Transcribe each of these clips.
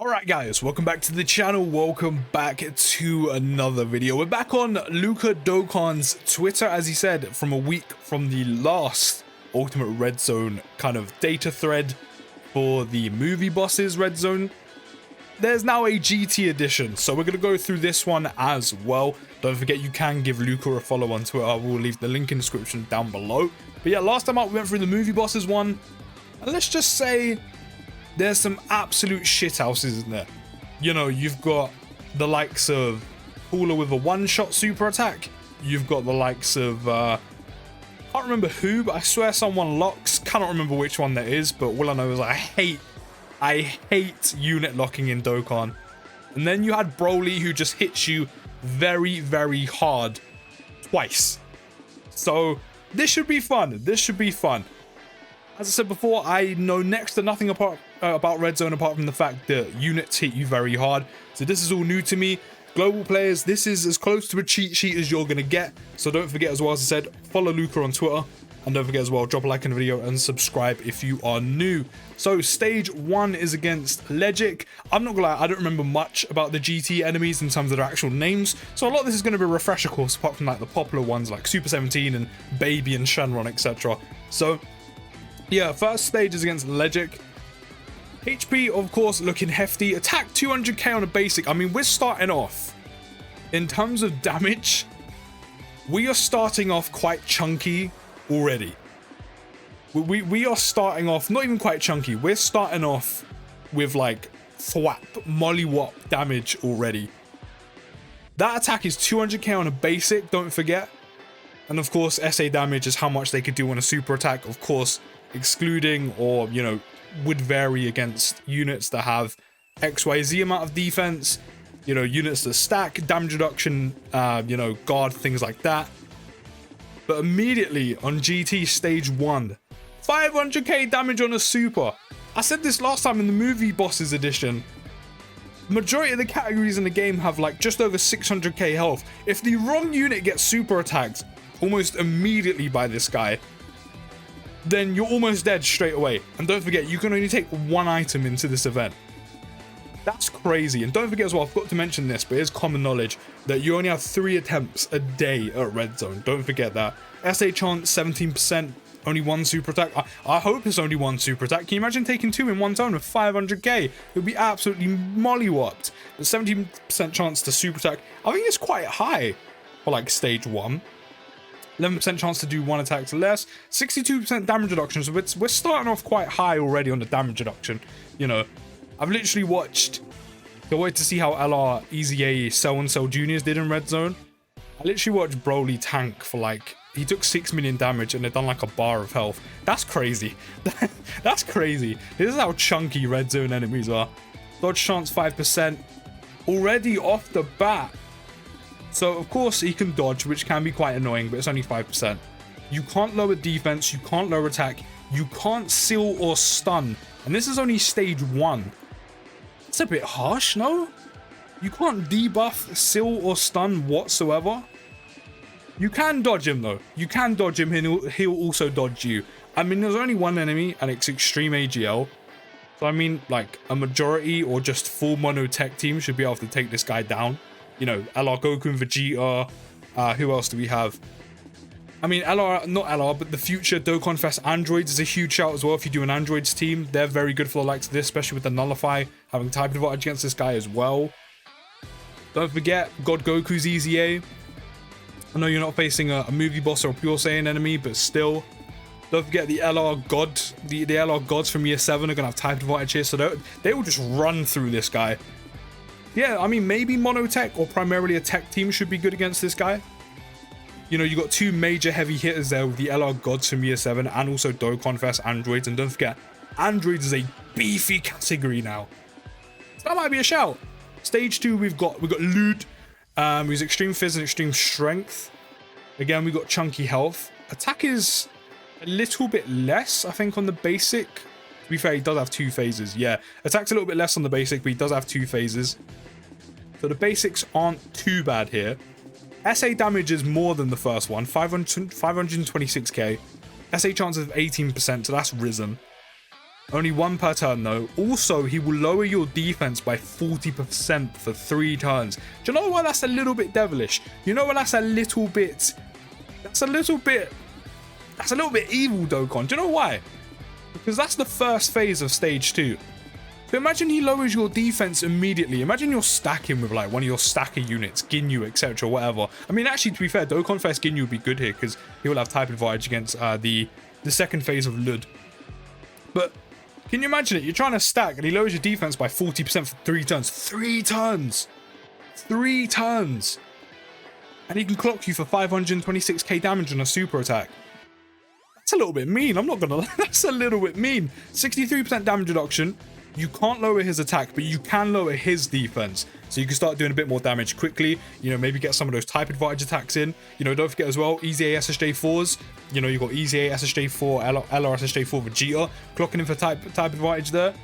Alright guys, welcome back to the channel, welcome back to another video. We're back on Luka Dokkan's Twitter, as he said, from a week from the last Ultimate Red Zone kind of data thread for the movie bosses Red Zone. There's now a GT edition, so we're going to go through this one as well. Don't forget you can give Luka a follow on Twitter, I will leave the link in the description down below. But yeah, last time out we went through the movie bosses one, and let's just say there's some absolute shit houses in there. You know, you've got the likes of Cooler with a one-shot super attack. You've got the likes of, can't remember who, but I swear someone locks. Cannot remember which one that is, but all I know is I hate unit locking in Dokkan. And then you had Broly, who just hits you very, very hard twice. So this should be fun. This should be fun. As I said before, I know next to nothing about Red Zone apart from the fact that units hit you very hard. So this is all new to me. Global players, this is as close to a cheat sheet as you're going to get. So don't forget as well, as I said, follow Luka on Twitter. And don't forget as well, drop a like in the video and subscribe if you are new. So stage 1 is against Legic. I'm not gonna lie, I don't remember much about the GT enemies in terms of their actual names. So a lot of this is going to be a refresher course apart from like the popular ones like Super 17 and Baby and Shenron, etc. So yeah, first stage is against Legic. HP, of course, looking hefty. Attack 200k on a basic. I mean, we're starting off, in terms of damage, we are starting off quite chunky already. We are starting off, not even quite chunky. We're starting off with like thwap, mollywop damage already. That attack is 200k on a basic, don't forget. And of course, SA damage is how much they could do on a super attack. Of course, excluding or, you know, would vary against units that have XYZ amount of defense, you know, units that stack, damage reduction, you know, guard, things like that. But immediately on GT stage 1, 500k damage on a super. I said this last time in the movie bosses edition. Majority of the categories in the game have like just over 600k health. If the wrong unit gets super attacked almost immediately by this guy, then you're almost dead straight away. And don't forget, you can only take one item into this event. That's crazy. And don't forget as well, I forgot to mention this, but it's common knowledge that you only have 3 attempts a day at Red Zone. Don't forget that. SA chance 17%, only 1 super attack. I hope it's only 1 super attack. Can you imagine taking 2 in one zone with 500k? It would be absolutely mollywopped. The 17% chance to super attack, I think it's quite high for like stage 1. 11% chance to do 1 attack less, 62% damage reduction, so we're starting off quite high already on the damage reduction. You know, I've literally watched, can't wait to see how LR, Easy A, Cell and Cell Juniors did in Red Zone. I literally watched Broly tank for like, he took 6 million damage and it done like a bar of health. That's crazy. That's crazy. This is how chunky Red Zone enemies are. Dodge chance 5%, already off the bat. So, of course, he can dodge, which can be quite annoying, but it's only 5%. You can't lower defense, you can't lower attack, you can't seal or stun. And this is only stage 1. It's a bit harsh, no? You can't debuff, seal, or stun whatsoever. You can dodge him, though. You can dodge him, he'll also dodge you. I mean, there's only one enemy, and it's Extreme AGL. So, I mean, like, a majority or just full mono tech team should be able to take this guy down. You know, LR Goku and Vegeta. Who else do we have? I mean, LR, not LR, but the future Dokkan Fest androids is a huge shout as well. If you do an androids team, they're very good for the likes of this, especially with the Nullify, having type advantage against this guy as well. Don't forget, God Goku's Easy A. I know you're not facing a movie boss or a pure Saiyan enemy, but still. Don't forget the LR God, the LR gods from year 7 are going to have type advantage here, so they will just run through this guy. Yeah, I mean, maybe monotech or primarily a tech team should be good against this guy. You know, you got 2 major heavy hitters there with the LR gods from year 7 and also Dokkan Fest androids. And don't forget, androids is a beefy category now. So that might be a shout. Stage 2, we've got Lud, who's extreme fizz and extreme strength. Again, we've got chunky health. Attack is a little bit less, I think, on the basic. To be fair, he does have 2 phases. Yeah, attack's a little bit less on the basic, but he does have 2 phases. So the basics aren't too bad here. SA damage is more than the first one, 526k. SA chance of 18%, so that's risen. Only one per turn though. Also, he will lower your defense by 40% for 3 turns. Do you know why that's a little bit devilish? You know why that's a little bit... That's a little bit evil, Dokkan. Do you know why? Because that's the first phase of stage 2. So imagine he lowers your defense immediately. Imagine you're stacking with like one of your stacker units, Ginyu, etc., whatever. I mean, actually, to be fair, Dokkan Fest Ginyu would be good here because he will have type advantage against the second phase of Lud. But can you imagine it? You're trying to stack and he lowers your defense by 40% for 3 turns. 3 turns! 3 turns! And he can clock you for 526k damage on a super attack. That's a little bit mean, I'm not gonna lie. That's a little bit mean. 63% damage reduction. You can't lower his attack, but you can lower his defense. So you can start doing a bit more damage quickly. You know, maybe get some of those type advantage attacks in. You know, don't forget as well, Easy A SSJ4s. You know, you've got Easy A SSJ4, LR SSJ4 Vegeta. Clocking in for type advantage there.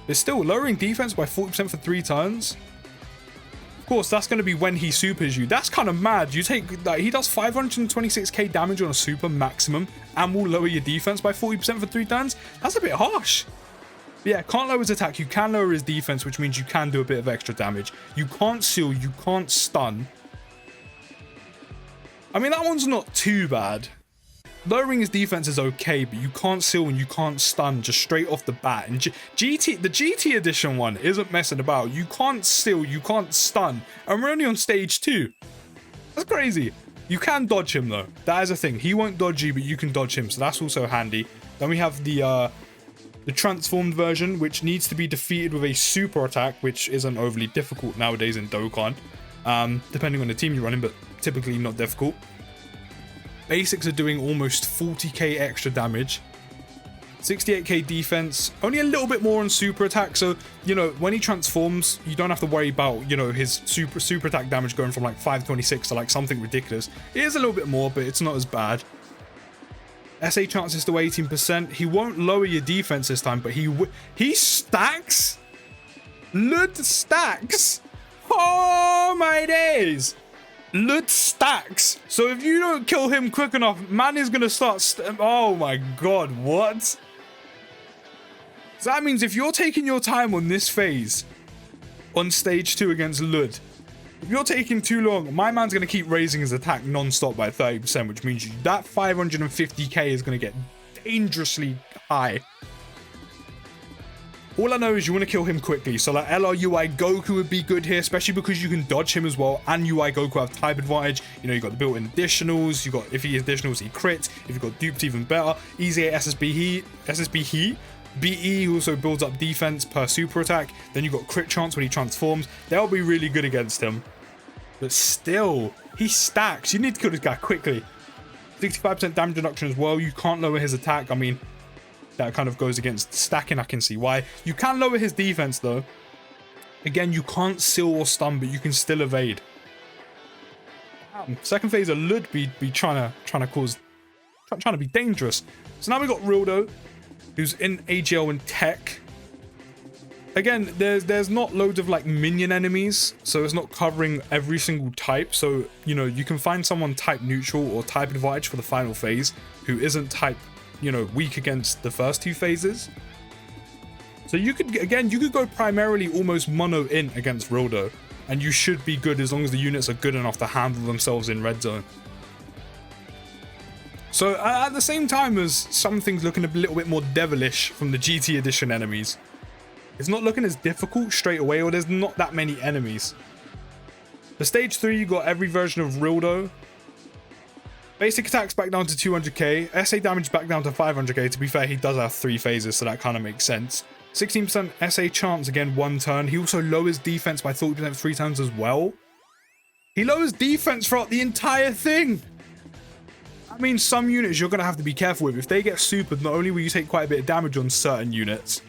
But still, lowering defense by 40% for 3 turns. Of course, that's going to be when he supers you. That's kind of mad. You take, like, he does 526k damage on a super maximum and will lower your defense by 40% for 3 turns. That's a bit harsh. Yeah, can't lower his attack. You can lower his defense, which means you can do a bit of extra damage. You can't seal, you can't stun. I mean, that one's not too bad. Lowering his defense is okay, but you can't seal and you can't stun just straight off the bat. And the GT edition one isn't messing about. You can't seal, you can't stun, and we're only on stage 2. That's crazy. You can dodge him though. That is a thing. He won't dodge you, but you can dodge him, so that's also handy. Then we have the transformed version, which needs to be defeated with a super attack, which isn't overly difficult nowadays in Dokkan, depending on the team you're running, but typically not difficult. Basics are doing almost 40k extra damage, 68k defense, only a little bit more on super attack. So, you know, when he transforms, you don't have to worry about, you know, his super attack damage going from like 526 to like something ridiculous. It is a little bit more, but it's not as bad. SA chance is to 18%. He won't lower your defense this time, but he stacks. Lud stacks. Oh my days. Lud stacks. So if you don't kill him quick enough, man is gonna start. Oh my god, what? So that means if you're taking your time on this phase, on stage 2 against Lud, if you're taking too long, my man's going to keep raising his attack non-stop by 30%, which means that 550k is going to get dangerously high. All I know is you want to kill him quickly, so like LR UI Goku would be good here, especially because you can dodge him as well, and UI Goku have type advantage. You know, you got the built-in additionals, you got, if he additionals, he crits, if you've got duped, even better. Easy SSB Heat. BE also builds up defense per super attack. Then you got crit chance when he transforms. They'll be really good against him. But still, he stacks. You need to kill this guy quickly. 65% damage reduction as well. You can't lower his attack. I mean, that kind of goes against stacking. I can see why. You can lower his defense though. Again, you can't seal or stun, but you can still evade. Second phase of Lud be trying to be dangerous. So now we got Wildo, who's in AGL and Tech. Again, there's not loads of like minion enemies, so it's not covering every single type. So, you know, you can find someone type neutral or type advantage for the final phase who isn't type, you know, weak against the first 2 phases. So you could go primarily almost mono in against Wildo, and you should be good as long as the units are good enough to handle themselves in red zone. So at the same time as some things looking a little bit more devilish from the GT edition enemies, it's not looking as difficult straight away, or there's not that many enemies. For stage 3, you got every version of Wildo. Basic attacks back down to 200k, SA damage back down to 500k. To be fair, he does have 3 phases, so that kind of makes sense. 16% SA chance, again, 1 turn. He also lowers defense by 30% 3 turns as well. He lowers defense throughout the entire thing. That means some units you're going to have to be careful with. If they get supered, not only will you take quite a bit of damage on certain units,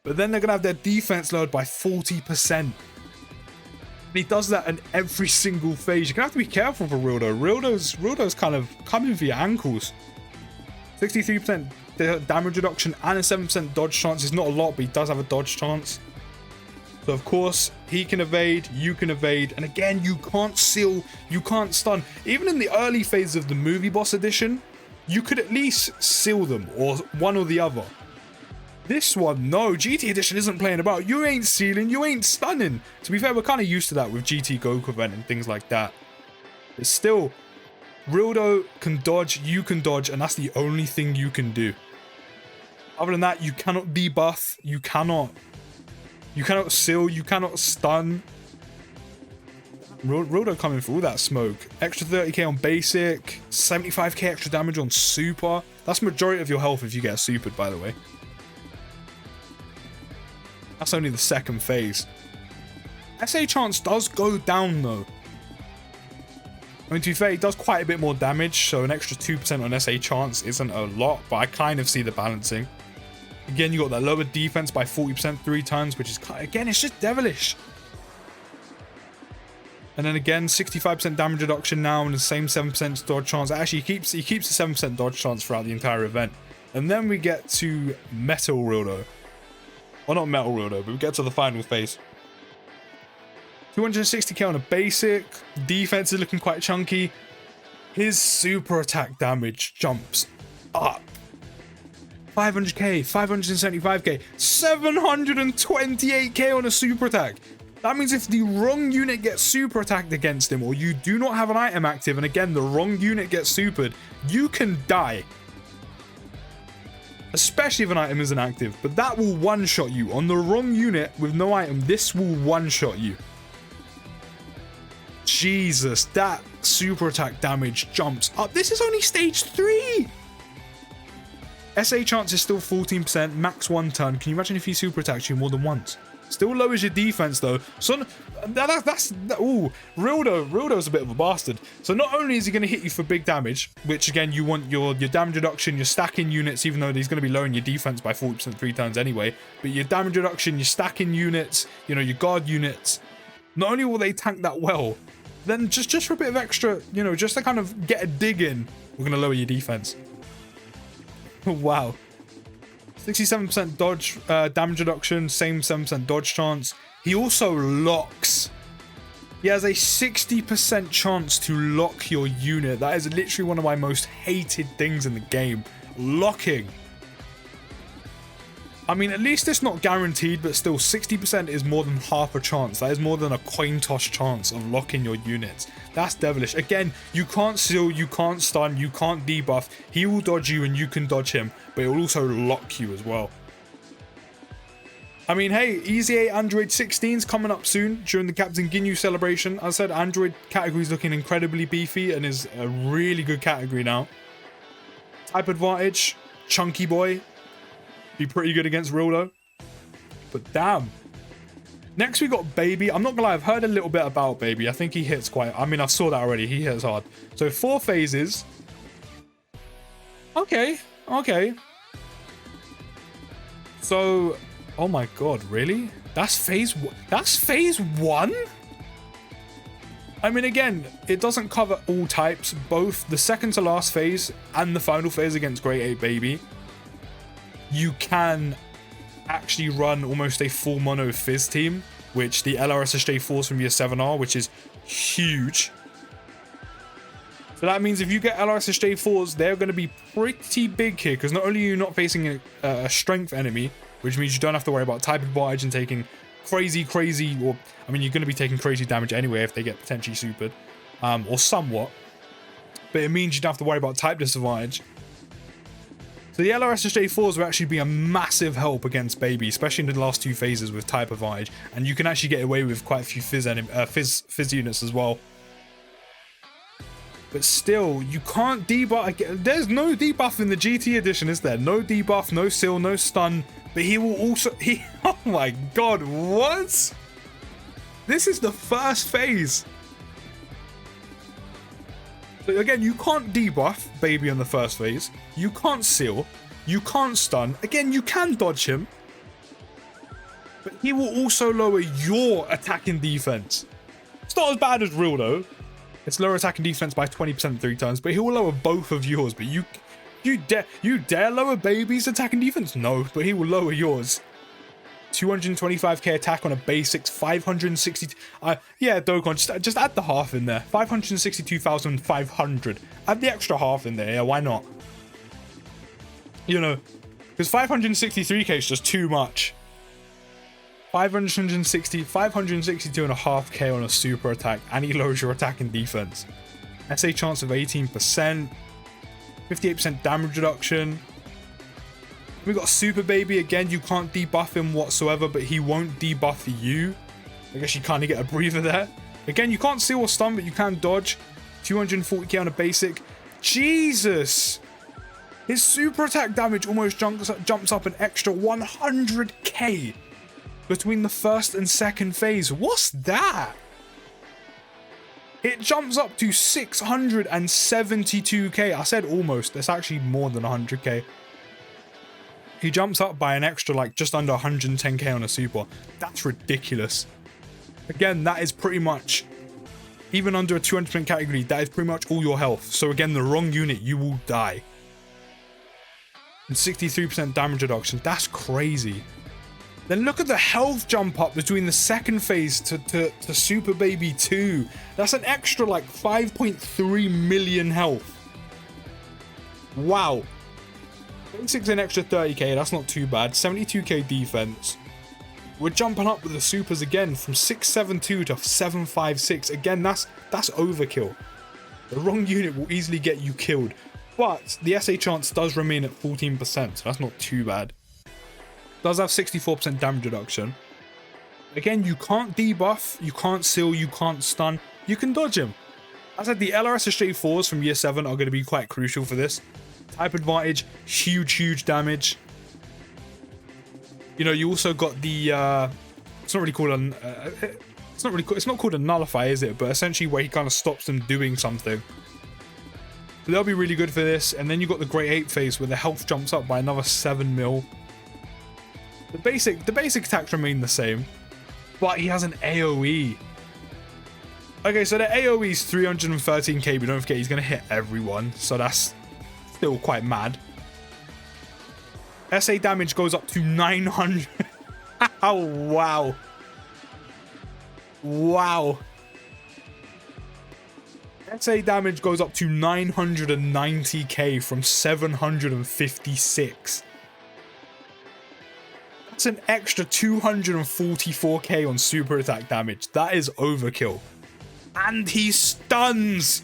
but then they're going to have their defense lowered by 40%. And he does that in every single phase. You're going to have to be careful for Wildo. Wildo's kind of coming for your ankles. 63% damage reduction and a 7% dodge chance is not a lot, but he does have a dodge chance. So of course, he can evade, you can evade, and again, you can't seal, you can't stun. Even in the early phase of the movie boss edition, you could at least seal them, or one or the other. This one, no. GT Edition isn't playing about. You ain't sealing, you ain't stunning. To be fair, we're kind of used to that with GT Goku event and things like that. But still, Wildo can dodge, you can dodge, and that's the only thing you can do. Other than that, you cannot debuff, you cannot seal, you cannot stun. Wildo coming for all that smoke. Extra 30k on basic, 75k extra damage on super. That's majority of your health if you get supered, by the way. That's only the second phase. SA chance does go down though. I mean, to be fair, it does quite a bit more damage, so an extra 2% on SA chance isn't a lot, but I kind of see the balancing. Again, you got that lower defense by 40% 3 times, which is, again, it's just devilish. And then again, 65% damage reduction now and the same 7% dodge chance. Actually, he keeps the 7% dodge chance throughout the entire event. And then we get to Metal Wildo. Well, not Metal Wildo, but we get to the final phase. 260k on a basic. Defense is looking quite chunky. His super attack damage jumps up. 500k, 575k, 728k on a super attack. That means if the wrong unit gets super attacked against him, or you do not have an item active, and again, the wrong unit gets supered, you can die. Especially if an item isn't active, but that will one-shot you. On the wrong unit with no item, this will one-shot you. Jesus, that super attack damage jumps up. This is only stage 3. SA chance is still 14%, max 1 turn. Can you imagine if he super attacks you more than once? Still lowers your defense though. So Rildo's a bit of a bastard. So not only is he going to hit you for big damage, which again you want your damage reduction, your stacking units, even though he's going to be lowering your defense by 40% 3 turns anyway. But your damage reduction, your stacking units, you know, your guard units. Not only will they tank that well, then just for a bit of extra, you know, just to kind of get a dig in, we're going to lower your defense. Wow. 67% dodge damage reduction, same 7% dodge chance. He also locks. He has a 60% chance to lock your unit. That is literally one of my most hated things in the game. Locking. I mean, at least it's not guaranteed, but still 60% is more than half a chance. That is more than a coin toss chance of locking your units. That's devilish. Again, you can't seal, you can't stun, you can't debuff. He will dodge you and you can dodge him, but it will also lock you as well. I mean, hey, Easy 8 Android 16's coming up soon during the Captain Ginyu celebration. As I said, Android category is looking incredibly beefy and is a really good category now. Type advantage, chunky boy. Be pretty good against Wildo. But damn. Next we got Baby. I'm not gonna lie, I've heard a little bit about Baby. I think he hits quite... I mean, I saw that already. He hits hard. So 4 phases. Okay. Okay. So... Oh my god, really? That's phase 1? That's phase 1? I mean, again, it doesn't cover all types. Both the second to last phase and the final phase against Great 8 Baby. You can actually run almost a full mono Fizz team, which the LRSSJ4s from year 7 are, which is huge. So that means if you get LRSSJ4s, they're going to be pretty big here, because not only are you not facing a strength enemy, which means you don't have to worry about type advantage and taking crazy, or, I mean, you're going to be taking crazy damage anyway if they get potentially supered, or somewhat. But it means you don't have to worry about type disadvantage. So the LRSSJ4s will actually be a massive help against Baby, especially in the last 2 phases with type advantage, and you can actually get away with quite a few Fizz units as well. But still, you can't debuff. There's no debuff in the GT edition, is there? No debuff, no seal, no stun. But he will also... Oh my god, what? This is the first phase. So again, you can't debuff Baby on the first phase. You can't seal. You can't stun. Again, you can dodge him. But he will also lower your attacking defense. It's not as bad as Wildo. It's lower attacking defense by 20% 3 times, but he will lower both of yours. But you dare lower Baby's attacking defense? No, but he will lower yours. 225k attack on a basics, 560. Yeah, Dokkan, just add the half in there. 562,500. Add the extra half in there. Yeah, why not? You know, Because 563k is just too much. 562.5k on a super attack, and he lowers your attack and defense. SA chance of 18%, 58% damage reduction. We got Super Baby again. You can't debuff him whatsoever, but he won't debuff you. I guess you kind of get a breather there. Again, you can't seal or stun, but you can dodge. 240k on a basic. Jesus! His super attack damage almost jumps up an extra 100k between the first and second phase. What's that? It jumps up to 672k. I said almost. It's actually more than 100k. He jumps up by an extra, like, just under 110k on a super. That's ridiculous. Again, that is pretty much, even under a 200% category, that is pretty much all your health. So again, the wrong unit, you will die. And 63% damage reduction. That's crazy. Then look at the health jump up between the second phase to Super Baby 2. That's an extra like 5.3 million health. Wow. Basic's an extra 30k. That's not too bad. 72k defense. We're jumping up with the supers again from 672 to 756. Again, that's overkill. The wrong unit will easily get you killed. But the SA chance does remain at 14%, so that's not too bad. Does have 64% damage reduction. Again, you can't debuff, you can't seal, you can't stun, you can dodge him. As I said, the LRSSJ4s from year 7 are going to be quite crucial for this. Type advantage, huge damage. You know, you also got the it's not really called it's not called a nullify, is it? But essentially where he kind of stops them doing something. So they'll be really good for this. And then you got the Great Ape phase where the health jumps up by another 7 mil. The basic attacks remain the same, but he has an AoE. Okay, so the AoE is 313k, but don't forget he's gonna hit everyone, so that's still quite mad. SA damage goes up to 900. Oh, wow. Wow. SA damage goes up to 990k from 756. That's an extra 244k on super attack damage. That is overkill. And he stuns.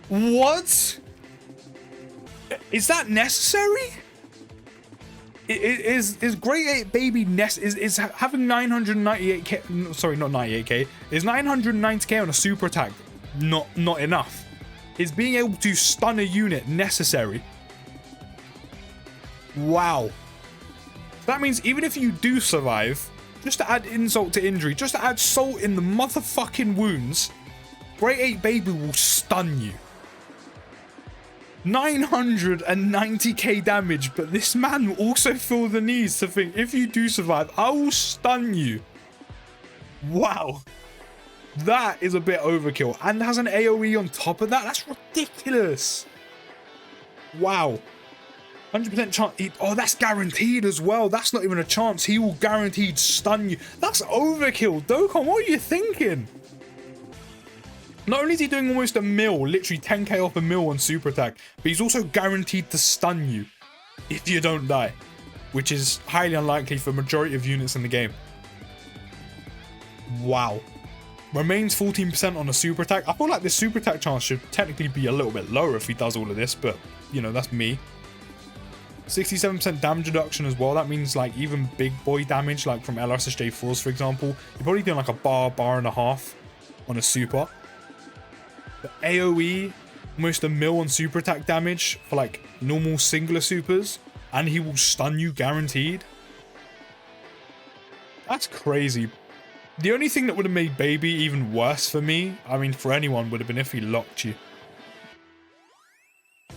What? Is that necessary? Is Great Ape Baby is having 998k? Sorry, not 98k. Is 990k on a super attack not enough? Is being able to stun a unit necessary? Wow. That means even if you do survive, just to add insult to injury, just to add salt in the motherfucking wounds, Great Ape Baby will stun you. 990k damage, but this man will also feel the need to think, if you do survive, I will stun you. Wow. That is a bit overkill. And has an AoE on top of that? That's ridiculous. Wow. 100% chance. Oh, that's guaranteed as well. That's not even a chance. He will guaranteed stun you. That's overkill. Dokkan, what are you thinking? Not only is he doing almost a mil, literally 10k off a mil on super attack, but he's also guaranteed to stun you if you don't die, which is highly unlikely for majority of units in the game. Wow. Remains 14% on a super attack. I feel like this super attack chance should technically be a little bit lower if he does all of this, but you know, that's me. 67% damage reduction as well. That means like even big boy damage, like from LRSSJ4s, for example, you're probably doing like a bar and a half on a super. The AoE, almost a mil on super attack damage for like normal singular supers, and he will stun you guaranteed. That's crazy. The only thing that would have made Baby even worse for me, I mean for anyone, would have been if he locked you.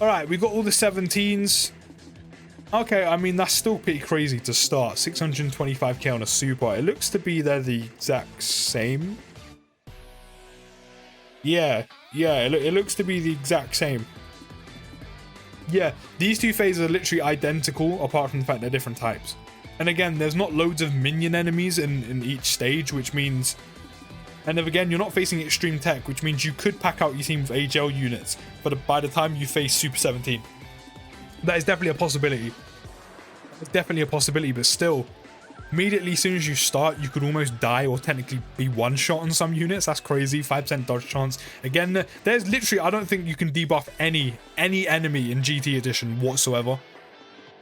Alright, we got all the 17s. Okay, I mean that's still pretty crazy to start. 625k on a super. It looks to be they're the exact same. Yeah, it looks to be the exact same. Yeah, these two phases are literally identical, apart from the fact they're different types. And again, there's not loads of minion enemies in each stage, which means... And then again, you're not facing extreme tech, which means you could pack out your team with AGL units, but by the time you face Super 17. That is definitely a possibility. It's definitely a possibility, but still, immediately as soon as you start, you could almost die or technically be one shot on some units. That's crazy. 5% dodge chance. Again, there's literally, I don't think you can debuff any enemy in GT edition whatsoever.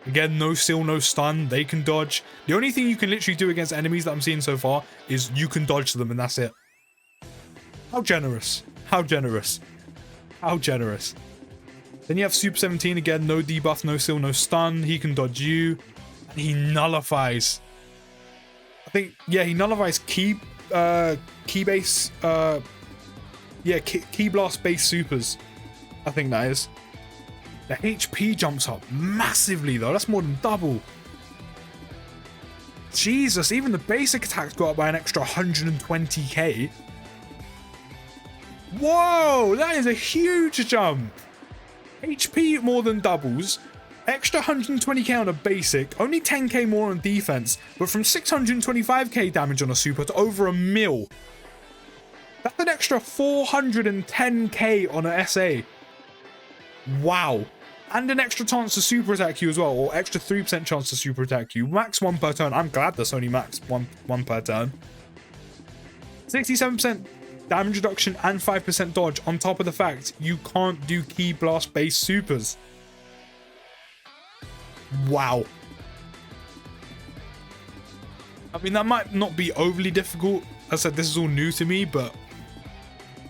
Again, no seal, no stun. They can dodge. The only thing you can literally do against enemies that I'm seeing so far is you can dodge them, and that's it. How generous. How generous. How generous. Then you have Super 17 again. No debuff, no seal, no stun. He can dodge you. And he nullifies. I think, yeah, he nullifies key base. Yeah, key blast base supers. I think that is. The HP jumps up massively though. That's more than double. Jesus, even the basic attacks go up by an extra 120k. Whoa, that is a huge jump. HP more than doubles. Extra 120k on a basic. Only 10k more on defense. But from 625k damage on a super to over a mil. That's an extra 410k on an SA. Wow. And an extra chance to super attack you as well, or extra 3% chance to super attack you. Max 1 per turn. I'm glad that's only max one per turn. 67% damage reduction and 5% dodge on top of the fact you can't do key blast based supers. Wow. I mean, that might not be overly difficult. As I said, this is all new to me, but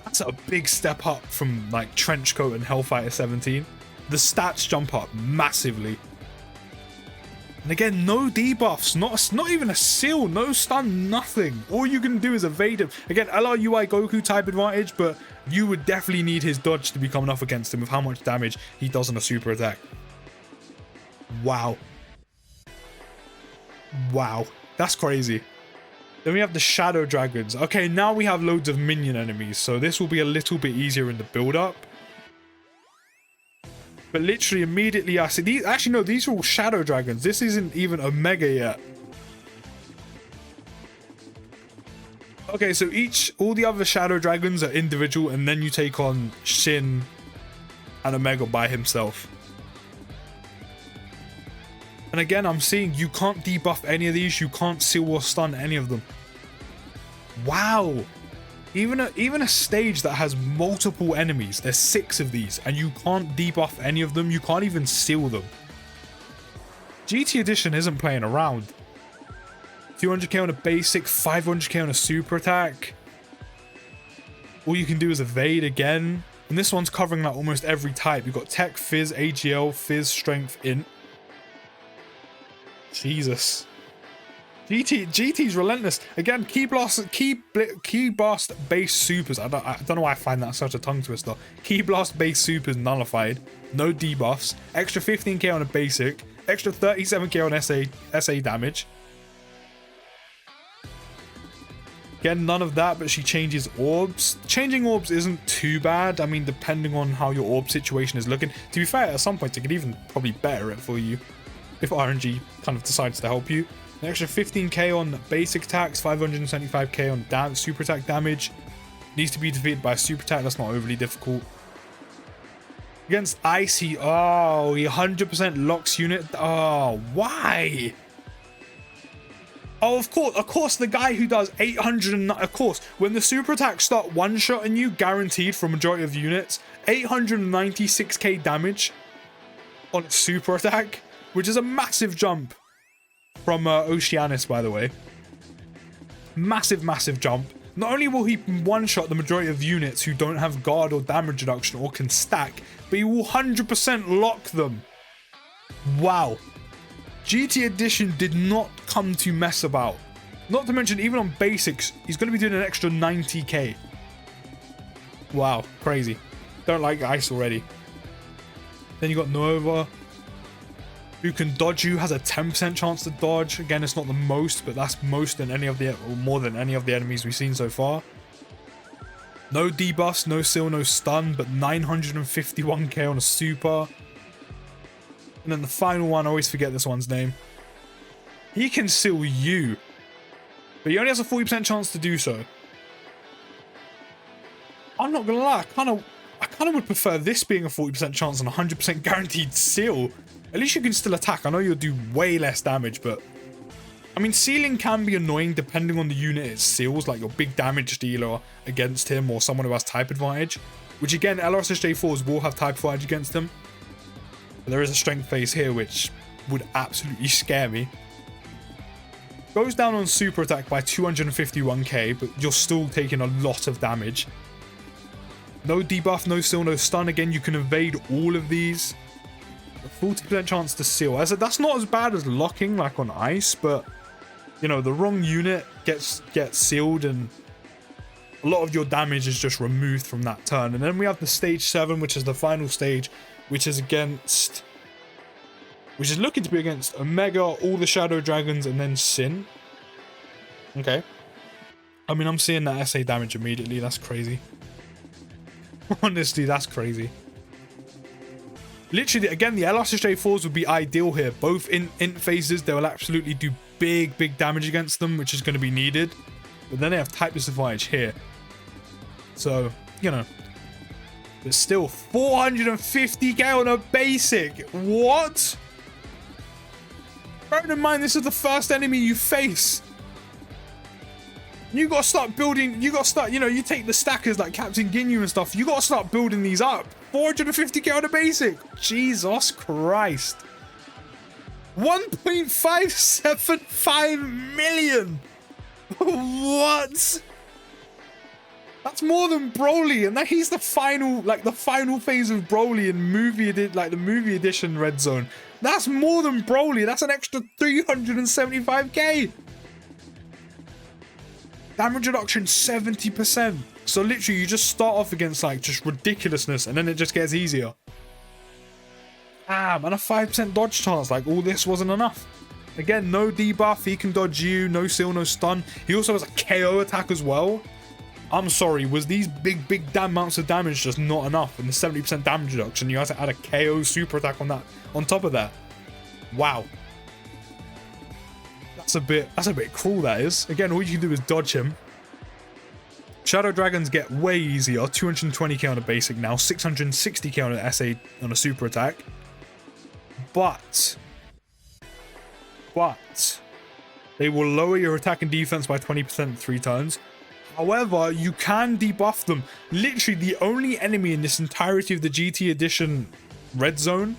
that's a big step up from like Trenchcoat and Hellfighter 17. The stats jump up massively. And again, no debuffs, not even a seal, no stun, nothing. All you can do is evade him. Again, LRUI Goku type advantage, but you would definitely need his dodge to become enough against him with how much damage he does on a super attack. Wow. Wow. That's crazy. Then we have the Shadow Dragons. Okay, now we have loads of minion enemies, so this will be a little bit easier in the build-up. But literally immediately I see these. Actually, no, these are all Shadow Dragons. This isn't even Omega yet. Okay, so all the other Shadow Dragons are individual, and then you take on Shin and Omega by himself. And again, I'm seeing you can't debuff any of these. You can't seal or stun any of them. Wow. Even a stage that has multiple enemies. There's 6 of these. And you can't debuff any of them. You can't even seal them. GT Edition isn't playing around. 200k on a basic. 500k on a super attack. All you can do is evade again. And this one's covering like almost every type. You've got Tech, Fizz, AGL, Fizz, Strength, Int. Jesus. GT's relentless. Again, key blast base supers. I don't know why I find that such a tongue twister. Key blast base supers nullified. No debuffs. Extra 15k on a basic. Extra 37k on SA damage. Again, none of that, but she changes orbs. Changing orbs isn't too bad. I mean, depending on how your orb situation is looking. To be fair, at some point, it could even probably better it for you if RNG kind of decides to help you. An extra 15k on basic attacks, 575k on super attack damage. Needs to be defeated by a super attack. That's not overly difficult. Against Icy, oh, he 100% locks unit. Oh, why? Oh, of course, the guy who does 800, of course, when the super attacks start one-shotting you, guaranteed for a majority of units, 896k damage on super attack, which is a massive jump from Oceanus, by the way. Massive, massive jump. Not only will he one-shot the majority of units who don't have guard or damage reduction or can stack, but he will 100% lock them. Wow. GT Edition did not come to mess about. Not to mention, even on basics, he's going to be doing an extra 90k. Wow, crazy. Don't like ice already. Then you got Nova, who can dodge you, has a 10% chance to dodge. Again, it's not the most, but that's most than any of the, or more than any of the enemies we've seen so far. No debuffs, no seal, no stun, but 951k on a super. And then the final one, I always forget this one's name. He can seal you, but he only has a 40% chance to do so. I'm not gonna lie, I kind of would prefer this being a 40% chance and 100% guaranteed seal. At least you can still attack. I know you'll do way less damage, but I mean, sealing can be annoying depending on the unit it seals, like your big damage dealer against him or someone who has type advantage, which again, LRSSJ4s will have type advantage against them. But there is a strength phase here, which would absolutely scare me. Goes down on super attack by 251k, but you're still taking a lot of damage. No debuff, no seal, no stun. Again, you can evade all of these. A 40% chance to seal. As that's not as bad as locking like on ice, but you know, the wrong unit gets sealed and a lot of your damage is just removed from that turn. And then we have the stage 7, which is the final stage, which is looking to be against Omega, all the Shadow Dragons, and then Sin. Okay. I mean, I'm seeing that SA damage immediately. That's crazy. Honestly, that's crazy. Literally, again, the LRSSJ4s would be ideal here. Both in int phases, they will absolutely do big damage against them, which is going to be needed. But then they have type disadvantage here. So, you know. But still, 450k on a basic. What? Bearing in mind, this is the first enemy you face. You gotta start building, you know, you take the stackers like Captain Ginyu and stuff, you gotta start building these up. 450k on a basic. Jesus Christ. 1.575 million. What? That's more than Broly, and that he's the final phase of Broly in the movie edition Red Zone. That's more than Broly. That's an extra 375k. Damage reduction 70%. So literally you just start off against like just ridiculousness and then it just gets easier. And a 5% dodge chance. Like all this wasn't enough. Again, no debuff. He can dodge you. No seal, no stun. He also has a KO attack as well. I'm sorry, was these big damn amounts of damage just not enough? And the 70% damage reduction, you had to add a KO super attack on that, on top of that. Wow. That's a bit cruel, that is. Again, all you can do is dodge him. Shadow Dragons get way easier. 220k on a basic now, 660k on an SA on a super attack. But they will lower your attack and defense by 20% in 3 turns. However, you can debuff them. Literally, the only enemy in this entirety of the GT Edition Red Zone,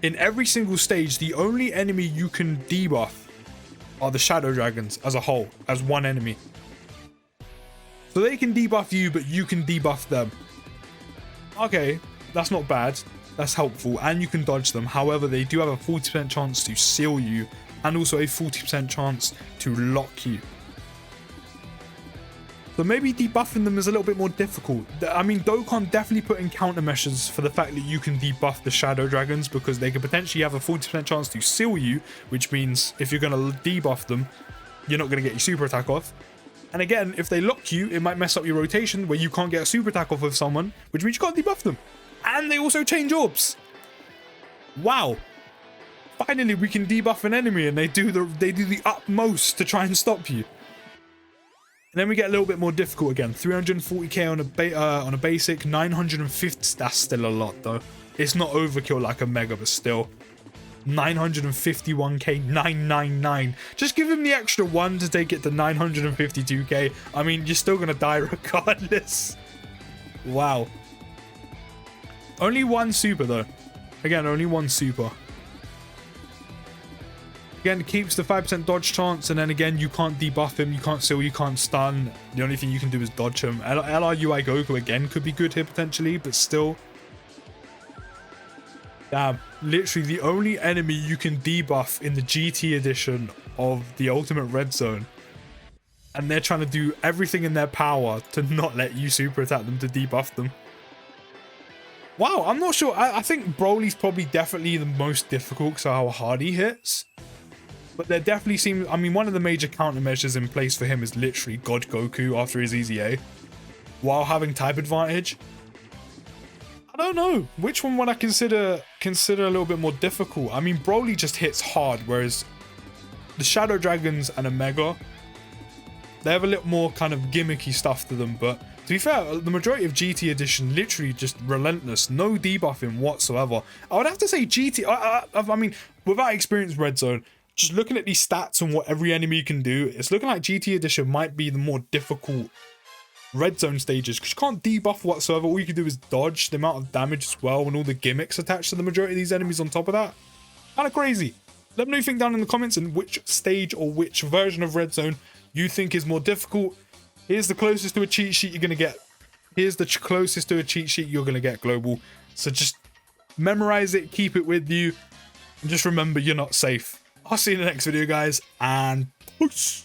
in every single stage, the only enemy you can debuff are the Shadow Dragons as a whole, as one enemy. So they can debuff you, but you can debuff them. Okay, that's not bad. That's helpful, and you can dodge them. However, they do have a 40% chance to seal you, and also a 40% chance to lock you. So maybe debuffing them is a little bit more difficult. I mean, Dokkan definitely put in countermeasures for the fact that you can debuff the Shadow Dragons, because they could potentially have a 40% chance to seal you, which means if you're going to debuff them, you're not going to get your super attack off. And again, if they lock you, it might mess up your rotation where you can't get a super attack off of someone, which means you can't debuff them. And they also change orbs. Wow. Finally, we can debuff an enemy and they do the utmost to try and stop you. And then we get a little bit more difficult again. 340k on a basic, 950. That's still a lot though. It's not overkill like a mega, but still. 951k, 999. Just give him the extra 1 to take it to 952k. I mean, you're still gonna die regardless. Wow. Only 1 super though. Again, only 1 super. Again, keeps the 5% dodge chance, and then again, you can't debuff him, you can't seal, you can't stun. The only thing you can do is dodge him. LRUI Goku again could be good here potentially, but still. Damn, literally the only enemy you can debuff in the GT edition of the Ultimate Red Zone. And they're trying to do everything in their power to not let you super attack them, to debuff them. Wow, I'm not sure. I think Broly's probably definitely the most difficult because of how hard he hits. But there definitely seems, I mean, one of the major countermeasures in place for him is literally God Goku after his EZA, while having type advantage. I don't know which one would I consider a little bit more difficult. I mean, Broly just hits hard, whereas the Shadow Dragons and Omega, they have a little more kind of gimmicky stuff to them. But To be fair, the majority of GT Edition literally just relentless, no debuffing whatsoever. I would have to say GT, I mean, without experience Red Zone, just looking at these stats and what every enemy can do, it's looking like GT Edition might be the more difficult Red Zone stages, because you can't debuff whatsoever. All you can do is dodge the amount of damage as well, and all the gimmicks attached to the majority of these enemies on top of that. Kind of crazy. Let me know what you think down in the comments and which stage or which version of Red Zone you think is more difficult. Here's the closest to a cheat sheet you're going to get. Here's the closest to a cheat sheet you're going to get, Global. So just memorize it, keep it with you, and just remember you're not safe. I'll see you in the next video, guys, and peace.